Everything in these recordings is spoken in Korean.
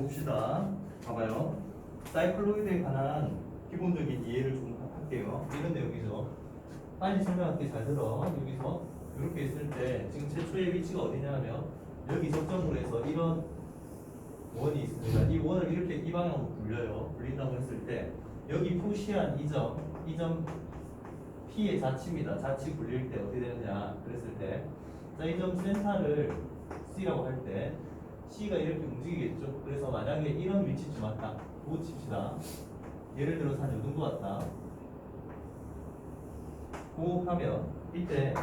봅시다. 봐봐요. 사이클로이드에 관한 기본적인 이해를 좀 할게요. 이런 내용이죠. 빨리 설명할게. 잘 들어. 여기서 이렇게 있을 때 지금 최초의 위치가 어디냐 하면 여기 접점으로 해서 이런 원이 있습니다. 이 원을 이렇게 이 방향으로 굴려요. 굴린다고 했을 때 여기 표시한 이 점 P의 자치입니다. 자치 굴릴 때 어떻게 되느냐 그랬을 때 자, 이 점 센터를 C라고 할 때 C가 이렇게 움직이겠죠. 그래서 만약에 이런 위치쯤 왔다. 고 칩시다. 예를 들어서 한 요 정도 왔다. 고 하면 이때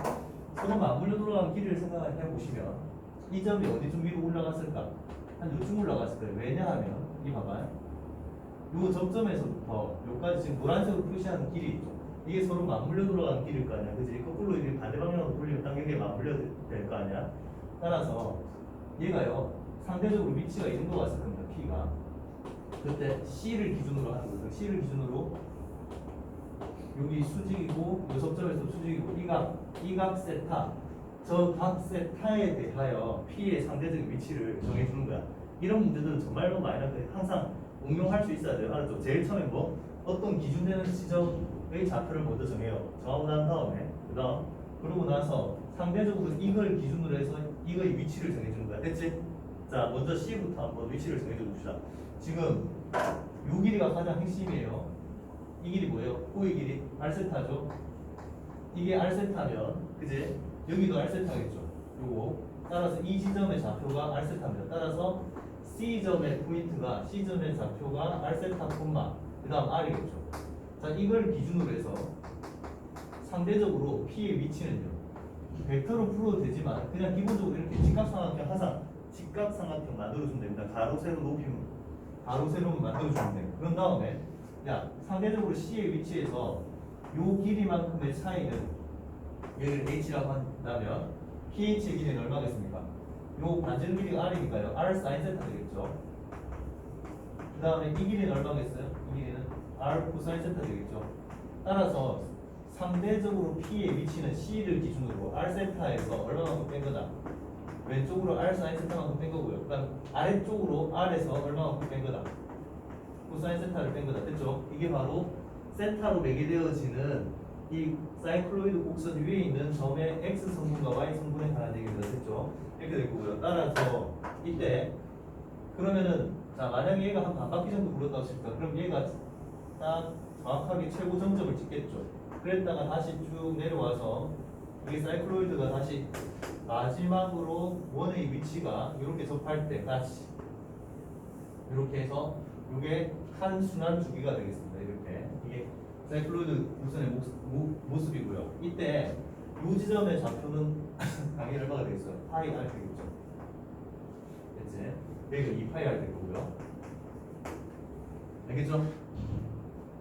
서로 맞물려 돌아가는 길이를 생각해 보시면 이 점이 어디쯤 위로 올라갔을까? 한 요쯤 올라갔을 거예요. 왜냐하면 이 봐봐요. 요 접점에서부터 요까지 지금 노란색으로 표시하는 길이 있죠. 이게 서로 맞물려 돌아가는 길일 거 아니야. 그지? 거꾸로 이렇게 반대 방향으로 돌리면 딱 여기에 맞물려 될 거 아니야. 따라서 얘가요. 상대적으로 위치가 이 정도 왔을 겁니다. P가. 그때 C를 기준으로 하는 거죠. C를 기준으로 여기 수직이고 이 접점에서 수직이고 이각 세타 저 각 세타에 대하여 P의 상대적인 위치를 정해주는 거야. 이런 문제들은 정말로 많이 나는데 항상 응용할 수 있어야 돼요. 알았죠? 제일 처음에 뭐 어떤 기준되는 지점의 좌표를 먼저 정해요. 정하고 난 다음에 그러고 나서 상대적으로 이걸 기준으로 해서 이거의 위치를 정해주는 거야. 됐지? 자, 먼저 C부터 한번 위치를 정해줘 봅시다. 지금 요 길이가 가장 핵심이에요. 이 길이 뭐예요? O의 길이 R세타죠. 이게 R세타면 그지? 여기도 R세타겠죠. 요거 따라서 이 지점의 좌표가 R세타입니다. 따라서 C점의 포인트가 C점의 좌표가 R세타 콤마 그 다음 R이겠죠. 자, 이걸 기준으로 해서 상대적으로 P의 위치는요 벡터로 풀어도 되지만 그냥 기본적으로 이렇게 직각삼각형 항상 직각삼각형 만들어주면 됩니다. 가로 세로 높이면 가로 세로만 만들어주면 돼요. 그런 다음에 야 상대적으로 C의 위치에서 요 길이만큼의 차이는 여기를 H라고 한다면 PH의 길이는 얼마겠습니까? 요 반지름 길이가 R이니까요. R sin 세타 되겠죠. 그 다음에 이 길이는 얼마겠어요? 이 길이는 R 코사인 세타 되겠죠. 따라서 상대적으로 P의 위치는 C를 기준으로 R 세타에서 얼마만큼 뺀 거다? 왼쪽으로 R sin 세타만큼 뺀 거고요. 그 다음 아래쪽으로 R에서 얼마만큼 뺀 거다? 코사인 세타를 뺀 거다. 됐죠? 이게 바로 세타로 매개되어지는 이 사이클로이드 곡선 위에 있는 점의 X 성분과 Y 성분에 관한 얘기입니다. 됐죠? 이렇게 될 거고요. 따라서 이때 그러면은 자 만약에 얘가 한 반바퀴 정도 굴렀다고 칩시다. 그럼 얘가 딱 정확하게 최고 정점을 찍겠죠. 그랬다가 다시 쭉 내려와서 이게 사이클로이드가 다시 마지막으로 원의 위치가 이렇게 접할 때 다시 이렇게 해서 이게 한 순환 주기가 되겠습니다. 이렇게 이게 사이클로이드 곡선의 모습이고요. 이때 이 지점의 좌표는 당연히 얼마가 되겠어요? 파이 R 되겠죠. 됐지? 여기가 2파이 R 될 거고요. 알겠죠?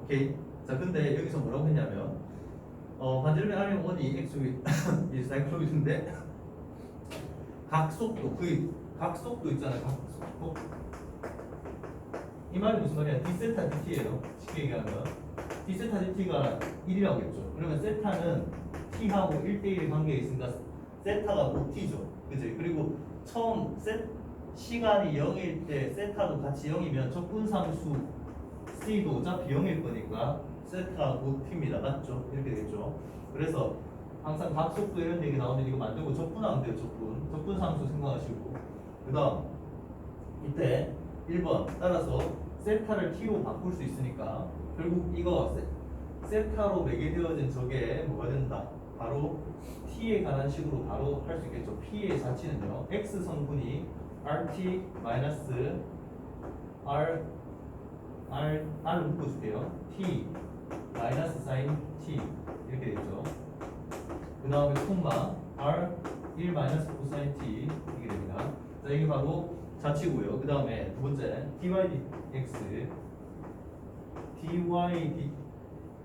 오케이. 자, 근데 여기서 뭐라고 했냐면 반지름의 R은 원이 X축이 이 사이클로이드인데 각속도 그 각속도 있잖아요. 각속도 이 말이 무슨 말이야? D세타 DT예요. 쉽게 얘기하면 D세타 DT가 1이라고 했죠. 그러면 세타는 T하고 1대1의 관계에 있으니까 세타가 5T죠. 그치? 그리고 처음 시간이 0일 때 세타도 같이 0이면 적분상수 C도 어차피 0일 거니까 세타 5T입니다. 맞죠? 이렇게 되겠죠. 그래서 항상 각속도 이런 얘기 나오면 이거 만들고 적분하면 돼요. 적분상수 생각하시고 그 다음 이때 1번 따라서 세타를 T로 바꿀 수 있으니까 결국 이거 세타로 매개되어진 저게 뭐가 된다? 바로 T에 관한 식으로 바로 할 수 있겠죠. P의 자치는요 X 성분이 RT 마이너스 R을 묶어줄게요. T 마이너스 사인 T 이렇게 되겠죠. 그 다음에 콤마 R 1 마이너스 코사인 T 이렇게 됩니다. 자 이게 바로 자치고요. 그 다음에 두 번째 dy dx dy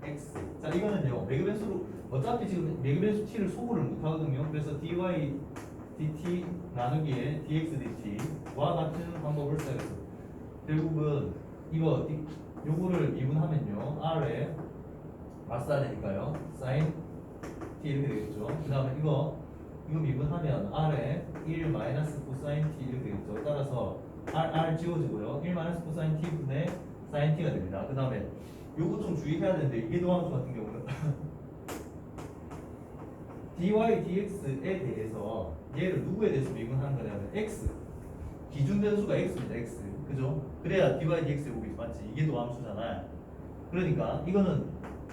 dx 자 이거는요 매그변수로 어차피 지금 매그변수 t를 소구를 못하거든요. 그래서 dy dt 나누기에 dx dt와 같은 방법을 써야겠어요. 결국은 요거를 미분하면요 r에 마사야 되니까요 sin t 이렇게 되겠죠. 그 다음에 이거 미분하면 r에 1 마이너스 코사인 t 이렇게 되겠죠. 따라서 r 지워지고요. 1 마이너스 코사인 t 분의 사인 t가 됩니다. 그 다음에 요거 좀 주의해야 되는데 이계도함수 같은 경우는 dy dx에 대해서 얘를 누구에 대해서 미분하는 거냐면 x 기준 변수가 x입니다. x 그죠? 그래야 dy dx의 곱이 맞지. 이계도함수잖아요. 그러니까 이거는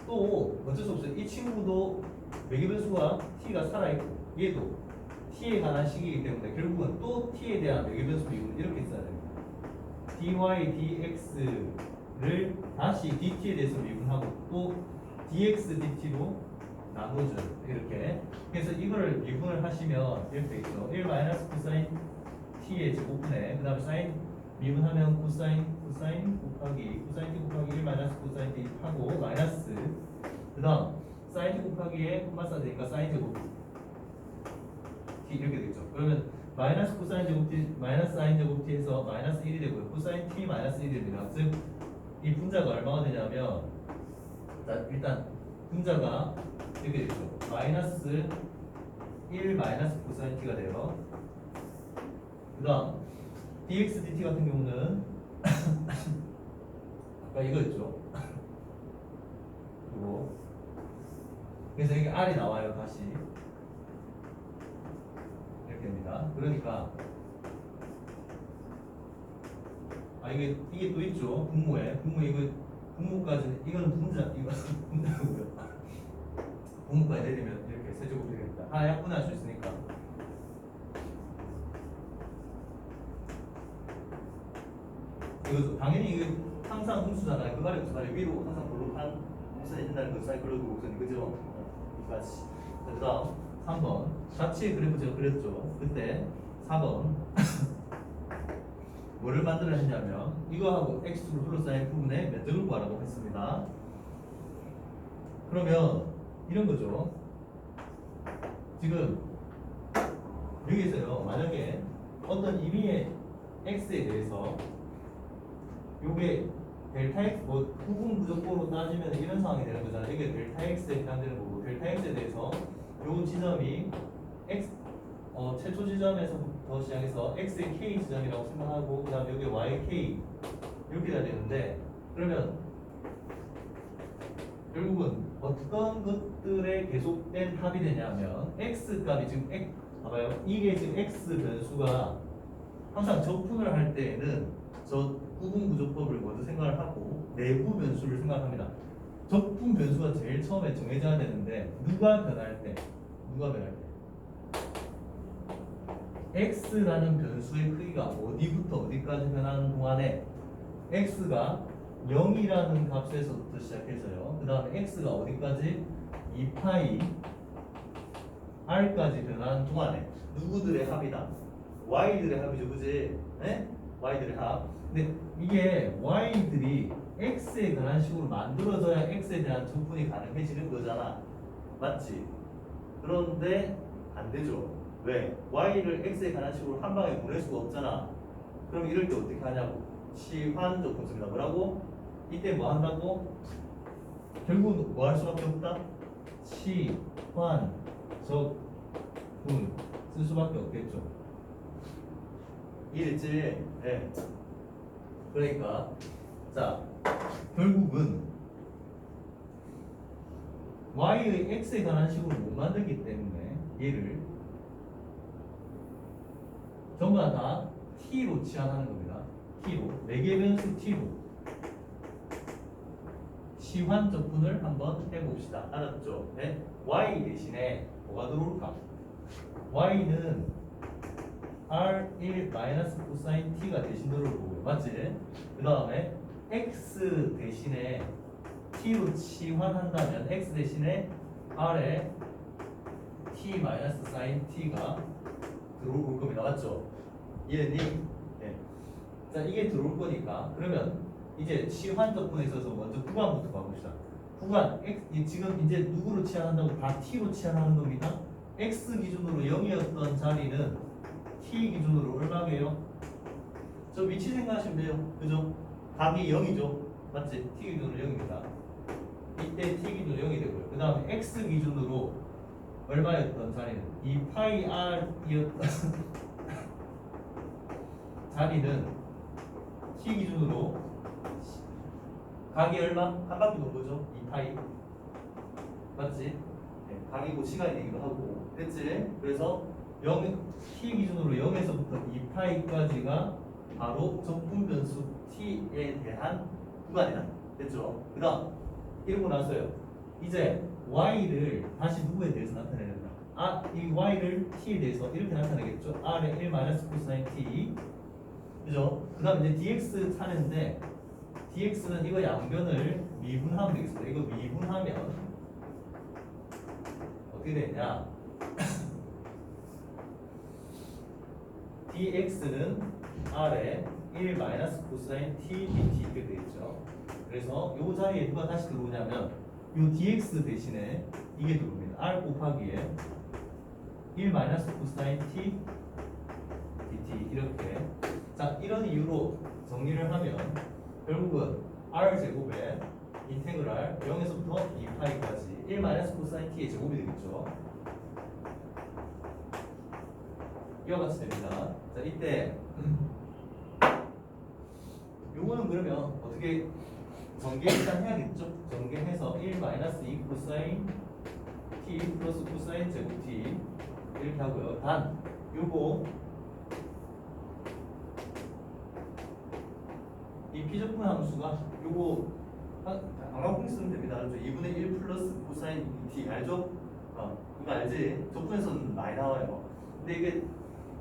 또 어쩔 수 없어요. 이 친구도 매개 변수가 t가 살아있고 얘도 t에 관한 식이기 때문에 결국은 또 t에 대한 매개 변수 미분 이렇게 써야 됩니다. dy dx를 다시 dt에 대해서 미분하고 또 dx dt로 나눠줘요. 이렇게. 그래서 이거를 미분을 하시면 이렇게 있죠. 1 마이너스 코사인 t의 제곱분에 그 다음에 사인 미분하면 코사인 곱하기 코사인 t 곱하기 1 마이너스 코사인 t 하고 마이너스 그 다음 사인 t 곱하기에 콤마사 되니까 사인 제곱 t 이렇게 되죠. 그러면 마이너스 코사인 제곱 t 마이너스 사인 제곱 t에서 마이너스 1이 되고요. 코사인 t 마이너스 1이 됩니다. 즉 이 분자가 얼마가 되냐면 일단 분자가 이렇게 되죠. 마이너스 1 마이너스 코사인 t가 돼요. 그 다음 dx dt 같은 경우는 아까 이거였죠. 그리고 그래서 이게 r이 나와요. 다시 이렇게 됩니다. 그러니까 이게 또 있죠. 분모 이거 분모까지 이거는 분자 이거 분자고요. 분모까지 내리면 이렇게 세제곱 되겠다. 약분할 수 있으니까. 이거 당연히 이게 항상 분수잖아요. 그 말이 무슨 말이에요? 위로 항상 볼록한 분수가 된다는 거 사이클로그 곡선 그죠? 이까지. 그다음 3번 자체 그래프 제가 그렸죠. 그때 4번 뭐를 만들어야 했냐면 이거하고 x축을 둘러싸인 부분의 면적을 구하라고 했습니다. 그러면 이런 거죠. 지금 여기서요. 만약에 어떤 임의의 x에 대해서 요게 델타 x 뭐 부분 부족보로 따지면 이런 상황이 되는 거잖아요. 이게 델타 x에 해당되는 거고 델타 x에 대해서 요 지점이 x 최초 지점에서부터 시작해서 x의 k 지점이라고 생각하고 그 다음에 여기 y k 이렇게 돼야 되는데 그러면 결국은 어떤 것들에 계속된 합이 되냐면 x 값이 지금 봐봐요. 이게 지금 x 변수가 항상 적분을 할 때에는 저 구분 구조법을 먼저 생각을 하고 내부 변수를 생각합니다. 적분 변수가 제일 처음에 정해져야 되는데 누가 변할 때 x라는 변수의 크기가 어디부터 어디까지 변하는 동안에 x가 0이라는 값에서부터 시작해서요. 그 다음에 x가 어디까지 2파이 r까지 변하는 동안에 누구들의 합이다? y들의 합이죠, 그지? 네? y들의 합. 근데 이게 y들이 x에 관한 식으로 만들어져야 x에 대한 적분이 가능해지는 거잖아, 맞지? 그런데 안 되죠. 왜? y를 x에 관한 식으로 한 방에 보낼 수가 없잖아. 그럼 이럴 때 어떻게 하냐고? 치환적 분수입니다. 뭐라고? 이때 뭐 한다고? 결국 뭐 할 수밖에 없다? 치환적 분 쓸 수밖에 없겠죠. 이랬지? 네. 그러니까 자 결국은 y의 x에 관한 식으로 못 만들기 때문에 얘를 전부 다 t로 치환하는 겁니다. t로 매개 변수 t로 치환적 분을 한번 해봅시다. 알았죠? 네? y 대신에 뭐가 들어올까? y는 r1 마이너스 코사인 t가 대신 들어올 거고요. 맞지? 그 다음에 x 대신에 t로 치환한다면 x 대신에 r에 t 마이너스 사인 t가 들어올 겁니다. 맞죠? 이해니? 네. 자, 이게 들어올 거니까 그러면 이제 치환적 분에 있어서 먼저 구간부터 가봅시다. 구간 지금 이제 누구로 치환한다고? 다 t로 치환하는 겁니다. x 기준으로 0이었던 자리는 t 기준으로 얼마게요? 저 위치 생각하시면 돼요. 그죠? 답이 0이죠. 맞지? t 기준으로 0입니다. 이때 t 기준으로 0이 되고요. 그 다음에 x 기준으로 얼마였던 자리는 2파이 r이었던 자리는 t 기준으로 각이 얼마? 한 바퀴 돈 거죠? 2파이 맞지? 네, 각이고 시간이기도 하고 됐지? 그래서 0, t 기준으로 0에서부터 2파이까지가 바로 적분 변수 t에 대한 구간이다 됐죠? 그 다음 이러고 나서요 이제 y를 다시 누구에 대해서 나타내야 된다. 이 y를 t에 대해서 이렇게 나타내겠죠. r에 1 코사인 t 그죠? 그 다음 이제 dx 차례인데 dx는 이거 양변을 미분하면 되겠습니다. 이거 미분하면 어떻게 되냐 dx는 r에 1 코사인 t dt 이렇게 되겠죠. 그래서 이 자리에 누가 다시 들어오냐면 이 dx 대신에 이게 들어옵니다. r 곱하기에 1 코사인 t dt 이렇게 자 이런 이유로 정리를 하면 결국은 r 제곱에 인테그랄 0에서부터 2파이까지 1 코사인 t의 제곱이 되겠죠. 이와 같이 됩니다. 자 이때 요거는 그러면 어떻게 전개 일단 해야겠죠? 전개해서 1 2 코사인 t 플러스 코사인 제곱 t 이렇게 하고요. 단 요거 이 피적분 함수가 요거 방광풍 쓰면 됩니다. 알죠? 2분의 1 플러스 코사인 t 알죠? 이거 알지? 적분에서는 많이 나와요. 근데 이게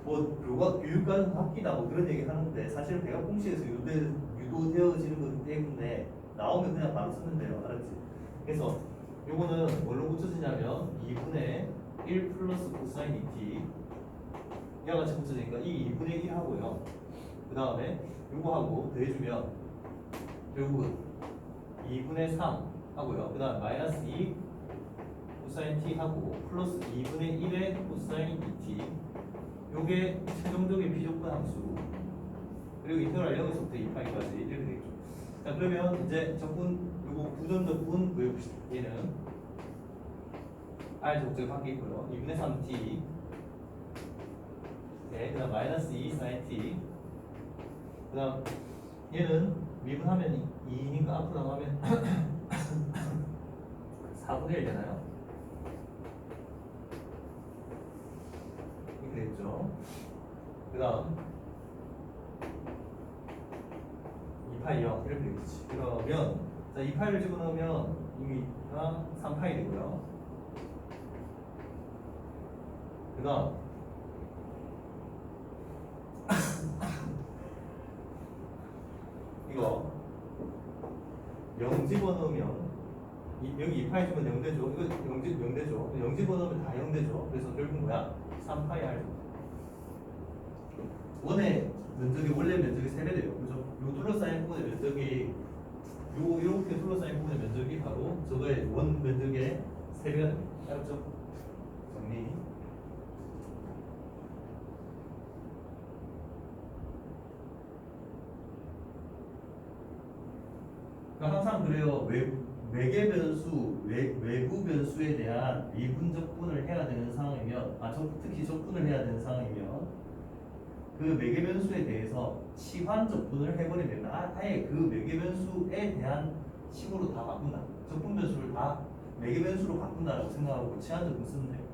뭐 교육과는 바뀌다 뭐 그런 얘기 하는데 사실 대각 공식에서 유도되어지는 거기 때문에 나오면 그냥 바로 쓰면 돼요. 알았지? 그래서 요거는 뭘로 붙여지냐면 2분의 1 플러스 코사인 t 이와 같이 붙여지니까 이 2분의 1 하고요. 그 다음에 요거 하고 더해주면 결국은 2분의 3 하고요. 그 다음 마이너스 2 코사인 t 하고 플러스 2분의 1의 코사인 2t 요게 최종적인 피족분 함수 그리고 인테그랄 0에서부터 2파이까지 이렇게 되겠죠. 자 그러면 이제 적분 요거 부전적분 외웁시다. 얘는 r 제곱제가 밖에 있고요. 2분의 3t 네, 그 다음 마이너스 2 sin t 그 다음 얘는 미분하면 2니까 앞으로 나가면 4분의 1 되나요? 이렇게 되겠죠. 그 다음 2파이 0 이렇게 되겠지. 그러면 자 2파이를 집어넣으면 이미가 3파이 되고요. 그 다음 이거 0 집어넣으면 여기 2파이 주면 0 되죠. 이거 0 되죠. 0 집어넣으면 다 0 되죠. 그래서 결국 뭐야? 3파이 r 원의 면적이 원래 면적이 3배 돼요. 그죠? 요 둘러싸인 부분의 면적이 요렇게 둘러싸인 부분의 면적이 바로 저거의 원 면적의 3배가 됩니다. 알았죠? 정리. 그러니까 항상 그래요. 외계 변수, 외부 변수에 대한 미분적분을 해야 되는 상황이면, 특히 적분을 해야 되는 상황이면, 그 매개 변수에 대해서 치환 적분을 해버리면 됩니다. 아예 그 매개 변수에 대한 식으로 다 바꾼다. 적분 변수를 다 매개 변수로 바꾼다라고 생각하고 치환 적분 쓰면 돼요.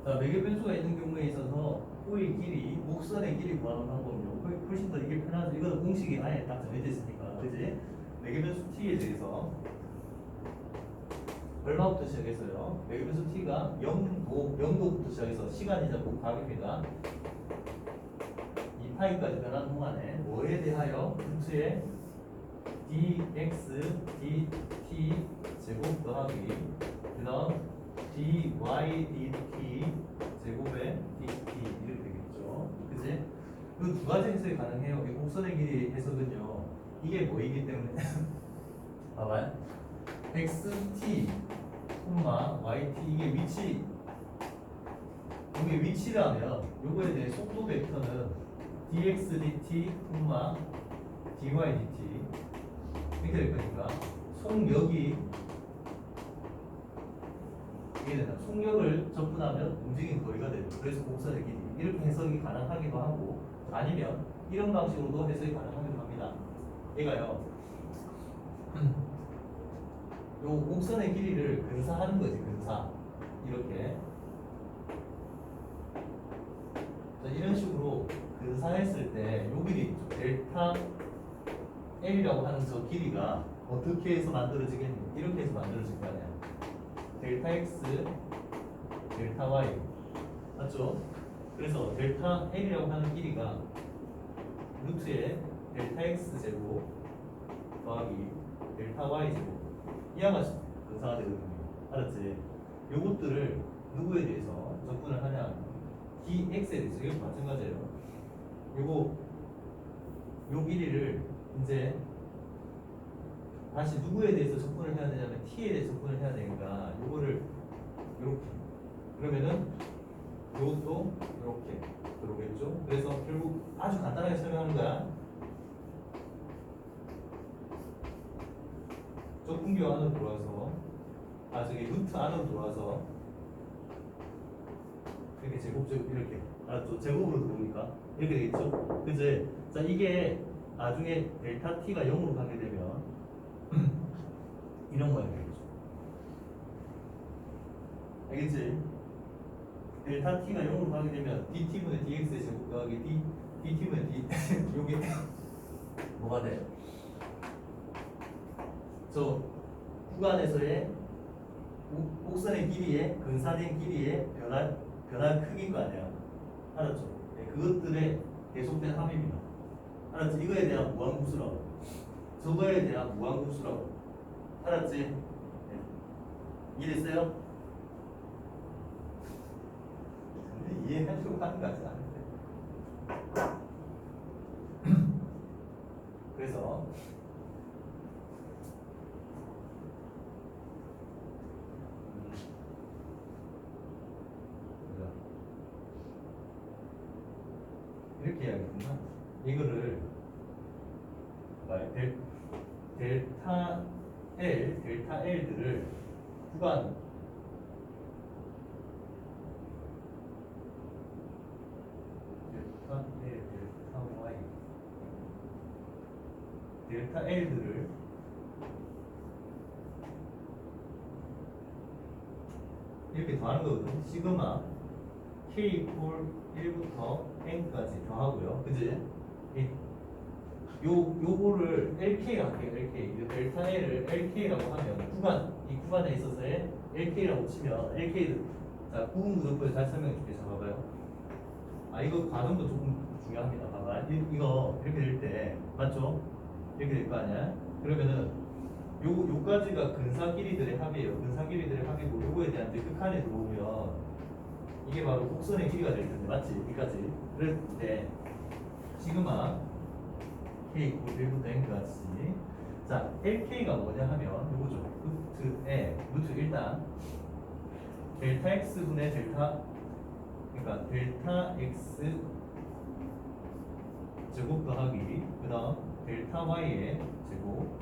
자, 매개 변수가 있는 경우에 있어서 호의 길이, 목선의 길이 구하는 방법이요. 훨씬 더 이게 편하죠. 이거는 공식이 아예 딱 정해져 있으니까, 그지? 매개 변수 t에 대해서 얼마부터 시작해서요? 매개변수 t가 0도부터 시작해서 시간이자 곱하기입니다. 이 파이까지 변하는 동안에 뭐에 대하여 루트의 dx dt 제곱 더하기 그 다음 dy dt 제곱의 dt 이렇게 되겠죠. 그치? 그 두 가지 해석이 가능해요. 이 곡선의 길이 해석은요. 이게 뭐이기 때문에 봐봐요. xt, yt 이게 위치 이게 위치라면 요거에 대해 속도 벡터는 dx dt, dy dt 이렇게 될 거니까 속력이 이게 된다. 속력을 접근하면 움직이는 거리가 되죠. 그래서 곡선의 길이 이렇게 해석이 가능하기도 하고 아니면 이런 방식으로도 해석이 가능하기도 합니다. 얘가요. 요 곡선의 길이를 근사하는 거지. 근사 이렇게 자, 이런 식으로 근사했을 때 요 길이 있죠. 델타 L이라고 하는 저 길이가 어떻게 해서 만들어지겠니? 이렇게 해서 만들어질 거 아니야. 델타 X, 델타 Y 맞죠? 그래서 델타 L이라고 하는 길이가 루트의 델타 X 제곱 더하기 델타 Y 제곱 이와 같이 근사가 되거든요. 알았지? 요것들을 누구에 대해서 접근을 하냐? dx에 대해서 이것도 마찬가지예요. 요 길이를 이제 다시 누구에 대해서 접근을 해야 되냐면 t에 대해서 접근을 해야 되니까 요거를 이렇게 그러면은 요것도 이렇게 들어오겠죠. 그래서 결국 아주 간단하게 설명하는 거야. 적분교 안으로 들어와서 저기 루트 안으로 들어와서 이렇게 제곱제곱 이렇게 알았죠? 제곱으로 들어오니까 이렇게 되겠죠? 그치? 자 이게 나중에 델타 t가 0으로 가게 되면 이런 모양이 되겠죠. 알겠지? 델타 t가 0으로 가게 되면 dt분의 dx의 제곱 더하기 dt분의 d 요게 뭐가 돼? 저 구간에서의 곡선의 길이의 근사된 길이의 변화 크기인 거 아니야? 알았죠? 네, 그것들의 계속된 합입니다. 알았지? 이거에 대한 무한급수라고. 저거에 대한 무한급수라고. 알았지? 네. 이해됐어요? 근데 이해하려고 하는 거 같지 않은데. 그래서 이렇게 해야겠구나. 이거를 델타 L들을 구간 델타 L, 델타 Y 델타 L들을 이렇게 더하는 거거든. 시그마 K 이퀄 1부터 N까지 더하고요. 그지? 요거를 LK라고 할게요. LK. 이 델타 L을 LK라고 하면 이 구간에 있어서의 LK라고 치면 LK 자 구분 구조표를 잘 설명해 줄게. 잡아봐요. 이거 과정도 조금 중요합니다. 봐봐. 이거 이렇게 될 때 맞죠? 이렇게 될 거 아니야? 그러면은 요까지가 근사 길이들의 합이에요. 근사 길이들의 합이고 요거에 대한 이제 극한에 들어오면 이게 바로 곡선의 길이가 될 텐데 맞지? 여기까지. 그럴 때 시그마 K 이퀄 1부터 N까지 자 LK가 뭐냐 하면 요거죠. 루트 일단 델타 X분의 델타 그러니까 델타 X 제곱 더하기 그 다음 델타 Y의 제곱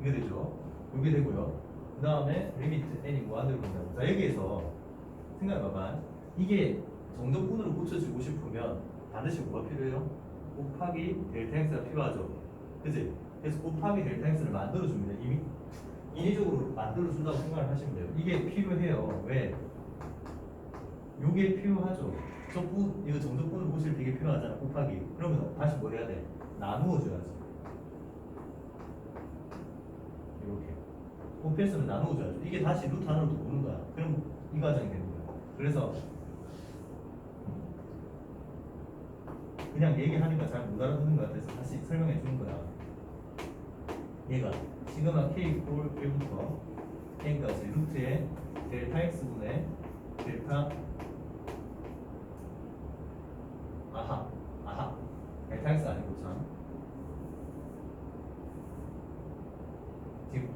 이게 되죠. 이게 되고요. 그 다음에 리미트 n이 무한대로 간다고. 자 여기에서 생각해봐봐. 이게 정적분으로 고쳐지고 싶으면 반드시 뭐가 필요해요? 곱하기 델타 x가 필요하죠. 그치? 그래서 곱하기 델타 x를 만들어줍니다. 이미 인위적으로 만들어준다고 생각을 하시면 돼요. 이게 필요해요. 왜? 요게 필요하죠. 이거 정적분으로 고칠 때 이게 필요하잖아. 곱하기. 그러면 다시 뭘 해야 돼? 나누어줘야지. 이렇게 곱했으면 나누어줘야죠. 이게 다시 루트 안으로 오는 거야. 그럼 이 과정이 되는 거야. 그래서 그냥 얘기하니까 잘 못 알아듣는 것 같아서 다시 설명해 주는 거야. 얘가 시그마 k 꼴 1부터 n까지 루트의 델타 x분의 델타 아하 델타 x 아니고 참 지금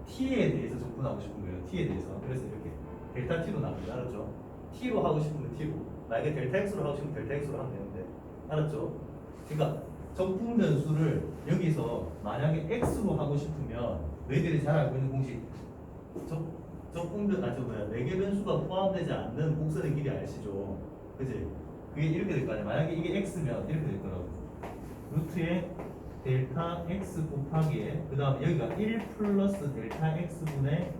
t에 대해서 접근하고 싶은 거예요. t에 대해서. 그래서 이렇게 델타 t로 나누죠. 알았죠? t로 하고 싶으면 t로, 만약에 델타 x로 하고 싶으면 델타 x로 하면 되는데, 알았죠? 그러니까 적분 변수를 여기서 만약에 x로 하고 싶으면 너희들이 잘 알고 있는 공식 적분 변 아저 뭐야 매개 변수가 포함되지 않는 곡선의 길이 아시죠? 그지? 그게 이렇게 될 거 아니야. 만약에 이게 x면 이렇게 될 거라고. 루트의 델타 x 곱하기에 그 다음에 여기가 1 플러스 델타 x분의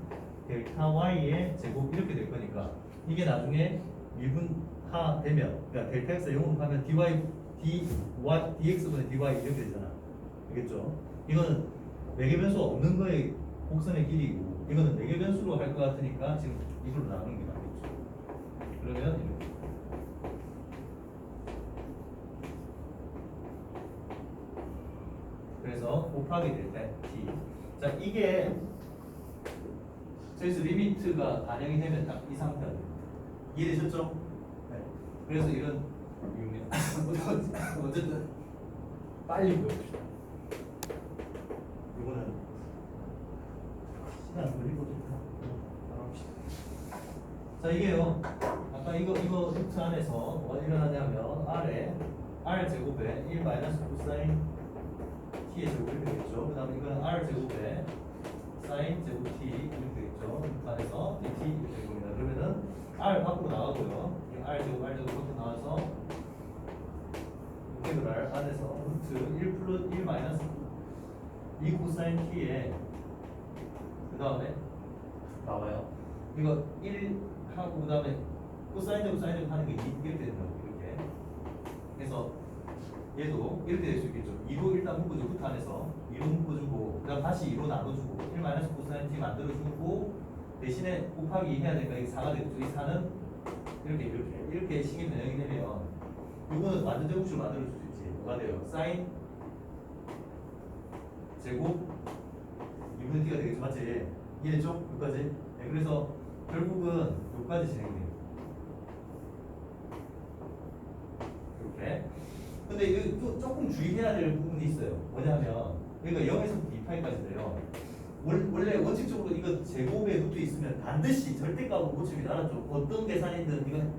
델타 y의 제곱 이렇게 될 거니까 이게 나중에 미분하 되면 그러니까 델타 x가 0으로 가면 dx분의 dy 이렇게 되잖아. 알겠죠? 이거는 매개 변수가 없는 거의 곡선의 길이고 이거는 매개 변수로 할 것 같으니까 지금 이걸로 나누는 게 맞겠죠. 그러면 이렇게 그래서 곱하기 될 때 t. 자 이게 저기서 리미트가 반영이 되면 딱 이 상태가 됩니다. 이해되셨죠? 네. 그래서 이런 이유입니다. 어쨌든 빨리 보여줍시다. 이거는 시간 걸리고 좋다. 바로 합시다. 자 이게요. 아까 이거 루트 안에서 뭐가 일어나냐면 r 제곱에 1 마이너스 코사인 t의 제곱 이렇게 되겠죠. 그 다음에 이거는 r 제곱에 사인 제곱 t 이렇게 되겠죠. 루트 안에서 dt 이렇게 되는 겁니다. 그러면은 r 밖으로 나가고요. 이 r 제곱 밖으로 나와서 인테그랄 안에서 루트 1 플러스 1 마이너스 2 코사인 t에 그 다음에 나와요. 이거 1 하고 그 다음에 코사인 제곱 사인 제곱 하는 게 이렇게 된다고 이렇게. 그래서 얘도 이렇게 될 수 있겠죠. 2로 일단 묶어주고 루트 안에서 2로 묶어주고 그 다음 다시 2로 나눠주고 1 마이너스 코사인 t 만들어주고 대신에 곱하기 2 해야 되니까 이게 4가 되겠죠. 이 4는 이렇게 식이 변형이 되면 이거는 완전 제곱식으로 만들어줄 수 있지. 뭐가 돼요? 사인 제곱 2분의 t가 되겠죠. 맞지? 이해됐죠? 여기까지? 네, 그래서 결국은 여기까지 진행돼요. 이렇게. 근데 이거 조금 주의해야 될 부분이 있어요. 뭐냐면 그러니까 0에서부터 2파이까지 돼요. 원래 원칙적으로 이거 제곱에 루트 있으면 반드시 절대값으로 고칩니다. 알았죠? 어떤 계산이든 이건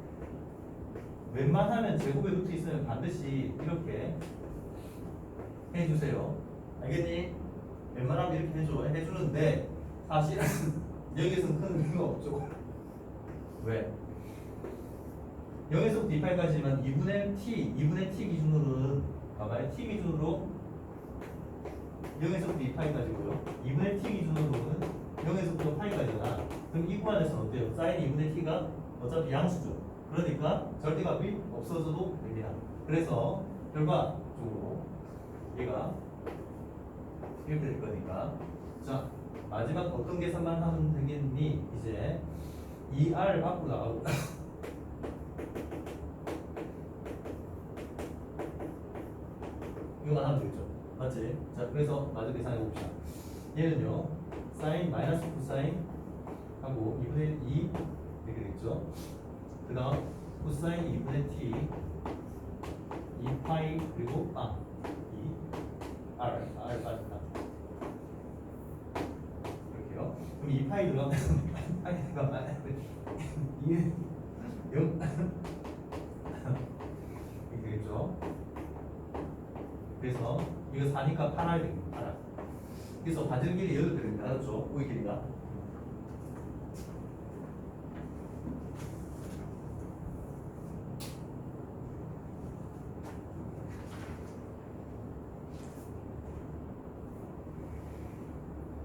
웬만하면 제곱에 루트 있으면 반드시 이렇게 해주세요. 알겠니? 웬만하면 이렇게 해주는데 사실은 여기서는 큰 의미가 없죠. 왜? 0에서부터 2파이까지만 2분의 t 기준으로는 봐봐요. t 기준으로 0에서부터 2파이까지고요. 2분의 t 기준으로는 0에서부터 파이까지잖아. 그럼 이 구간에서는 어때요? 사인 2분의 t가 어차피 양수죠. 그러니까 절대값이 없어져도 됩니다. 그래서 결과적으로 얘가 이렇게 될 거니까 자 마지막 어떤 계산만 하면 되겠니? 이제 2r 밖으로 나가고 이거만 하면 되겠죠. 맞지? 자 그래서 마저 계산해 봅시다. 얘는요 사인 마이너스 코사인 하고 2분의 2 이렇게 되겠죠. 그 다음 코사인 2분의 t 2파이 그리고 2 r 빠졌다. 이렇게요. 그럼 2파이 들어가면 파이가 2는 0 이렇게 되겠죠. 그래서 이거 4니까 8r 됩니다. 8r. 그래서 반지름 길이 8배 됩니다. 알았죠? 우의 길이가.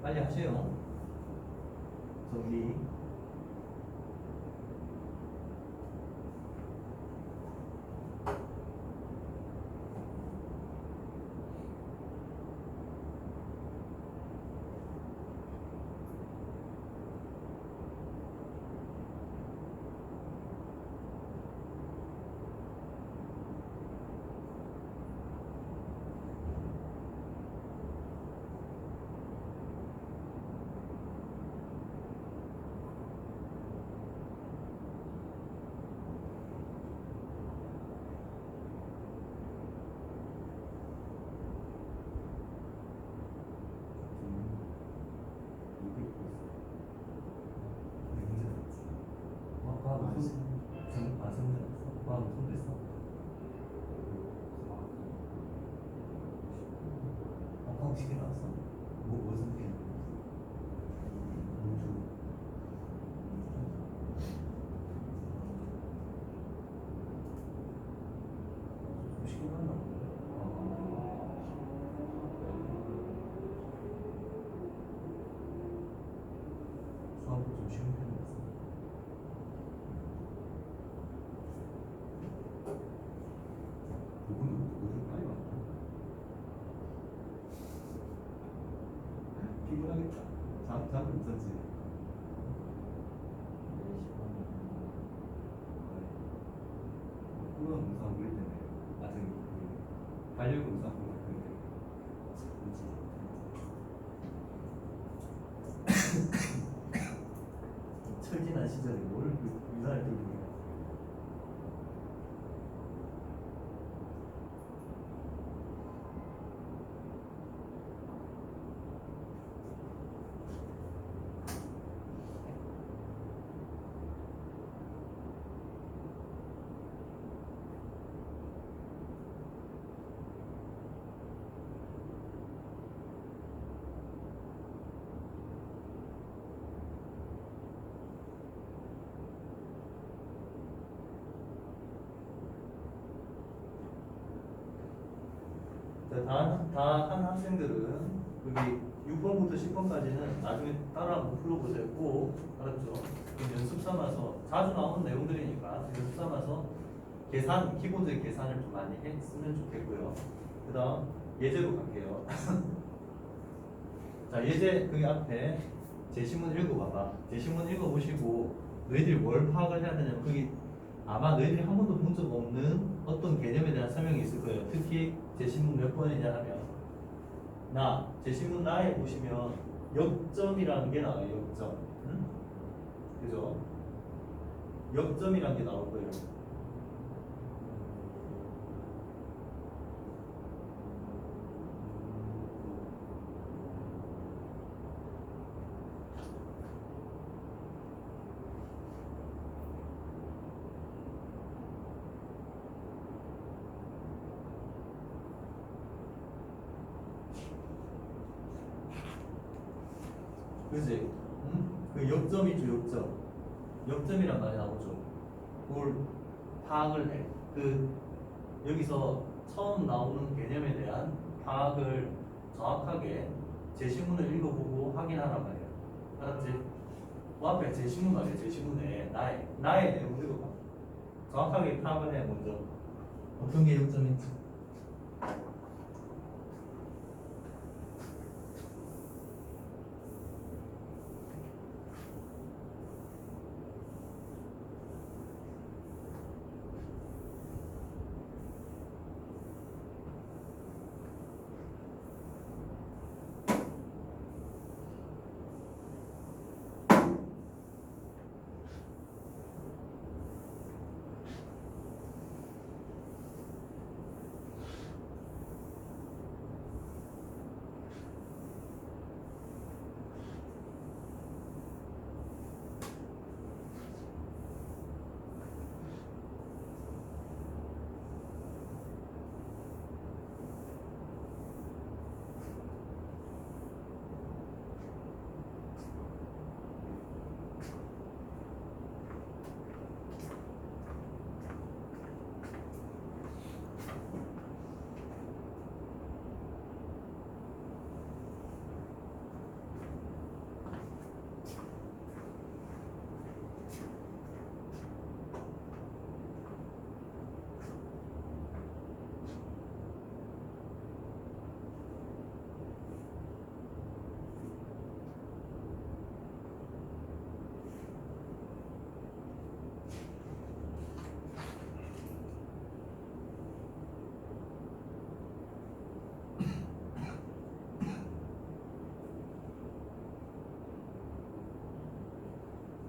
빨리 하세요. 정리. 방식이 나왔어? 무슨 게임? 우주. 좀 쉽게 나왔나 보네. 수학도 좀 쉬운 편이었어. 누구는 많이 왔다. 피곤하겠다. 잠은 있었지. 그건 우선 그릴 텐데. 아직 달력 우선 그거 근데. 철진한 시절에 뭘 유산을 들고 있냐. 다 한 학생들은 여기 6번부터 10번까지는 나중에 따라 한번 풀어보세요. 꼭 알았죠? 연습 삼아서 자주 나오는 내용들이니까 연습 삼아서 계산, 키보드 계산을 좀 많이 했으면 좋겠고요. 그 다음 예제로 갈게요. 자, 예제 그 앞에 제시문 읽어봐봐. 제시문 읽어보시고 너희들이 뭘 파악을 해야 되냐면 그게 아마 너희들이 한 번도 본 적 없는 어떤 개념에 대한 설명이 있을 거예요. 특히 제시문 몇 번이냐 하면 제시문 나에 보시면 역점이라는 게 나와요. 역점. 응? 그죠? 역점이라는 게 나올 거예요. 그지? 응? 그 역점이죠, 역점. 역점이란 말이 나오죠. 그걸 파악을 해. 여기서 처음 나오는 개념에 대한 파악을 정확하게 제시문을 읽어보고 확인하란 말이야. 알았지? 그 앞에 제시문 말이야. 제시문에 나의 내용 읽어봐. 정확하게 파악을 해, 먼저. 어떤 게 역점인지.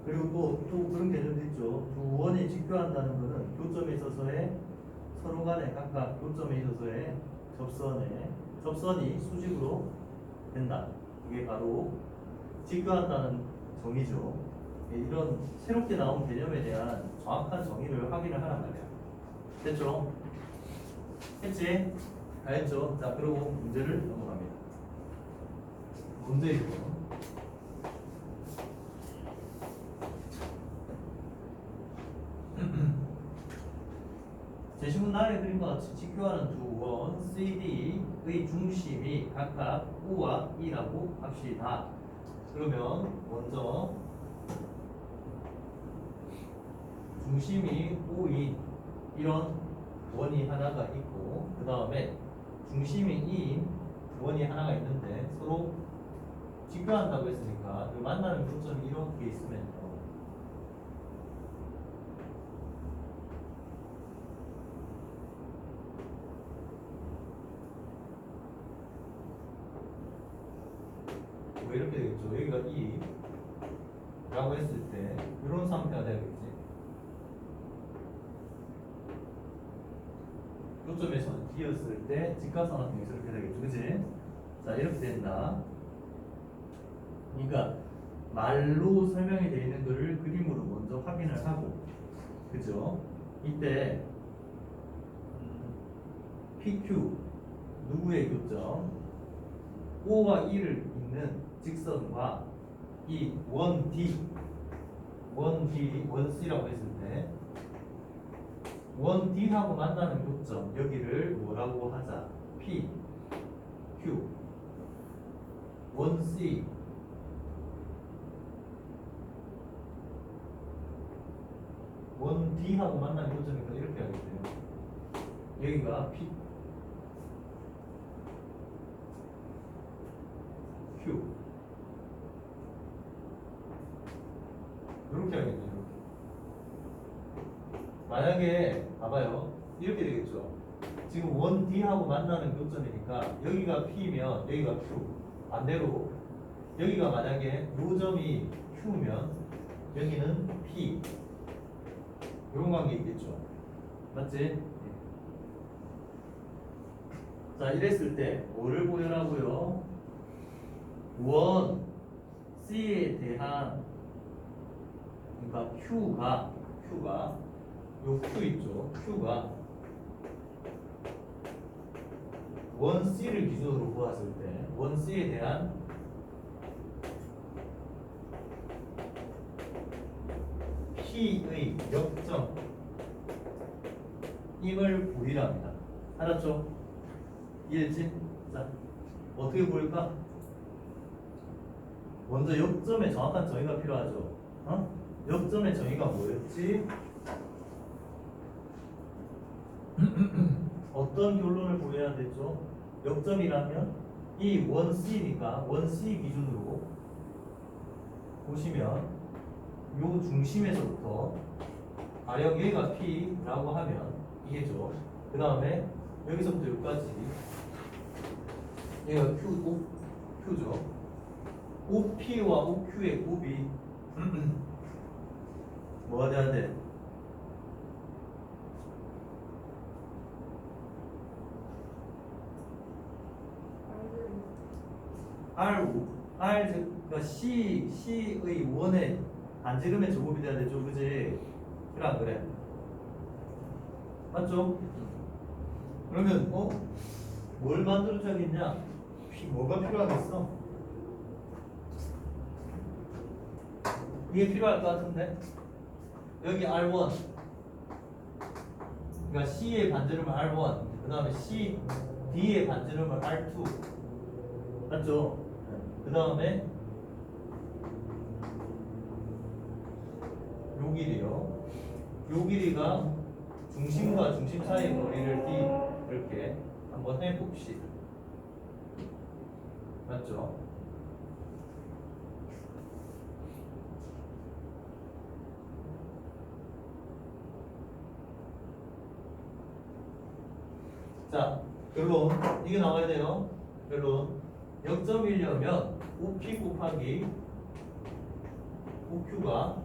그리고 또 그런 개념도 있죠. 두 원이 직교한다는 것은 교점에 있어서의 서로 간에 각각 교점에 있어서의 접선이 수직으로 된다. 이게 바로 직교한다는 정의죠. 이런 새롭게 나온 개념에 대한 정확한 정의를 확인을 하란 말이야. 됐죠? 했지? 다 했죠? 자, 그리고 문제를 넘어갑니다. 문제 1번. 제시문 아래 그린 것 같이 직교하는 두 원 CD의 중심이 각각 O와 E라고 합시다. 그러면 먼저 중심이 O인 이런 원이 하나가 있고 그 다음에 중심이 E인 원이 하나가 있는데 서로 직교한다고 했으니까 그 만나는 교점이 이렇게 있으면 뭐 이렇게 되겠죠. 여기가 E 라고 했을 때 이런 상태가 되겠지. 요점에서 D였을 때 직각삼각형이 이렇게 되겠죠. 그치? 자 이렇게 된다. 그러니까 말로 설명이 되어 있는 것을 그림으로 먼저 확인을 하고 그죠? 이때 PQ 누구의 교점 O와 E를 잇는 직선과 이 원 D 원 C라고 했을 때 원 D하고 만나는 교점 여기를 뭐라고 하자? P, Q, 원 C 원 D하고 만나는 교점이니까 이렇게 하겠네요. 여기가 P, Q 이렇게 하겠네요. 이렇게. 만약에 봐봐요. 이렇게 되겠죠. 지금 원 D하고 만나는 교점이니까 여기가 P면 여기가 Q. 반대로 여기가 만약에 요 점이 Q면 여기는 P. 이런 관계 있겠죠. 맞지? 자 이랬을 때 뭐를 보여라고요? 원 C에 대한 그러니까 Q가 요 Q 있죠. Q가 원 C를 기준으로 보았을 때 원 C에 대한 P의 역점임을 보이랍니다. 알았죠? 이해했지? 자 어떻게 보일까? 먼저 역점의 정확한 정의가 필요하죠. 어? 역점의 정의가 뭐였지? 어떤 결론을 보여야 되죠? 역점이라면 이 원 C니까 원 C 기준으로 보시면 요 중심에서부터 가령 여기가 P라고 하면 이게죠. 그 다음에 여기서부터 여기까지 여기가 Q죠. OP와 OQ의 곱이 뭐가 돼야 돼? 그러니까 C의 원의 반지름의 제곱이 돼야 되죠, 그지? 그래 안 그래? 맞죠? 그러면 뭘 만들어줘야겠냐? 뭐가 필요하겠어? 이게 필요할 것 같은데 여기 R1 그러니까 C의 반지름을 R1 그 다음에 D의 반지름을 R2 맞죠? 그 다음에 요 길이요. 요 길이가 중심과 중심 사이의 거리를 D 이렇게 한번 해봅시다. 맞죠? 자, 결론 이게 나와야 돼요. 결론 역점이려면 OP 곱하기 OQ가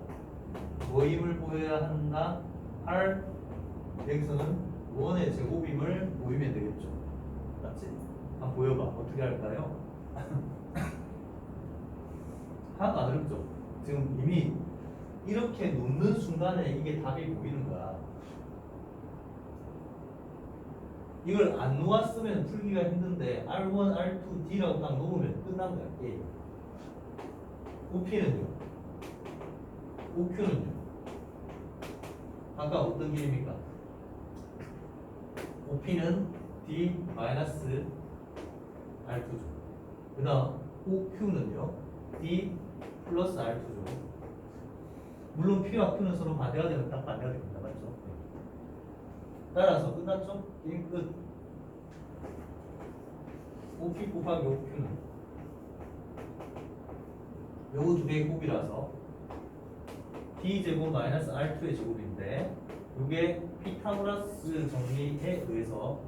뭐임을 보여야 한다? R 여기서는 원의 제곱임을 보이면 되겠죠. 맞지? 한번 보여봐. 어떻게 할까요? 하나도 안 어렵죠? 지금 이미 이렇게 놓는 순간에 이게 답이 보이는 거야. 이걸 안 놓았으면 풀기가 힘든데 R1, R2, D라고 딱 놓으면 끝난 거야. 게임. OP는요? OQ는요? 아까 어떤 길입니까? OP는 D-R2죠. 그 다음 OQ는요? D 플러스 R2죠. 물론 P와 Q는 서로 반대가 되면 딱 반대가 됩니다. 맞죠? 네. 따라서 끝났죠? 게임 끝. OP 곱하기 OQ는 요거 두 개의 곱이라서 D제곱 마이너스 R2의 제곱인데 요게 피타고라스 정리에 의해서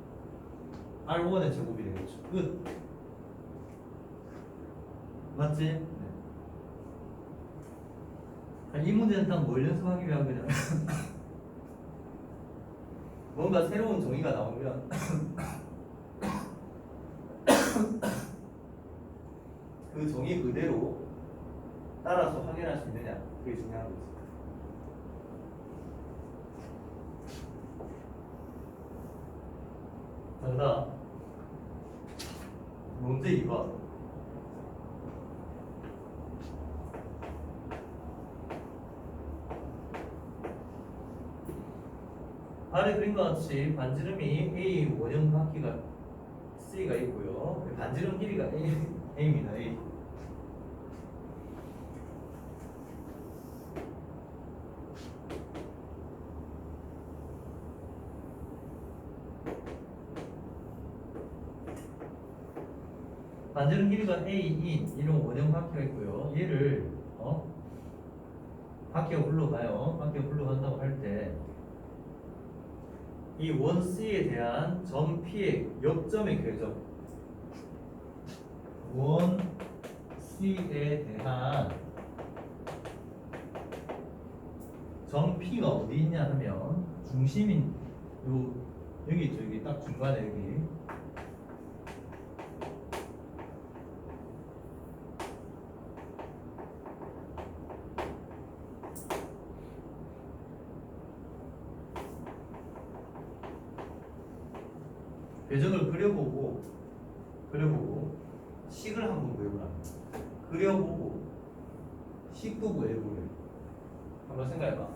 R1의 제곱이 되겠죠. 끝. 맞지? 네. 이 문제는 딱 뭘 연습하기 위한 거냐? 뭔가 새로운 정의가 나오면 그 정의 그대로 따라서 확인할 수 있느냐, 그게 중요한 거지. 자, 그다음 문제 2번. 아래 그림과 같이 반지름이 A 원형 바퀴가 C가 있고요. 반지름 길이가 A입니다. A. 반지름 길이가 A인 이런 원형 바퀴가 있고요. 얘를 바퀴가 굴러가요. 바퀴가 굴러간다고 할 때 이 원 C에 대한 점 P의 역점의 궤적 원 C에 대한 점 P가 어디 있냐 하면 중심인 여기 있죠. 여기 딱 중간에 여기 궤적을 그려보고 식을 한번 구해보라. 그려보고 식도 구해보래. 한번 생각해봐.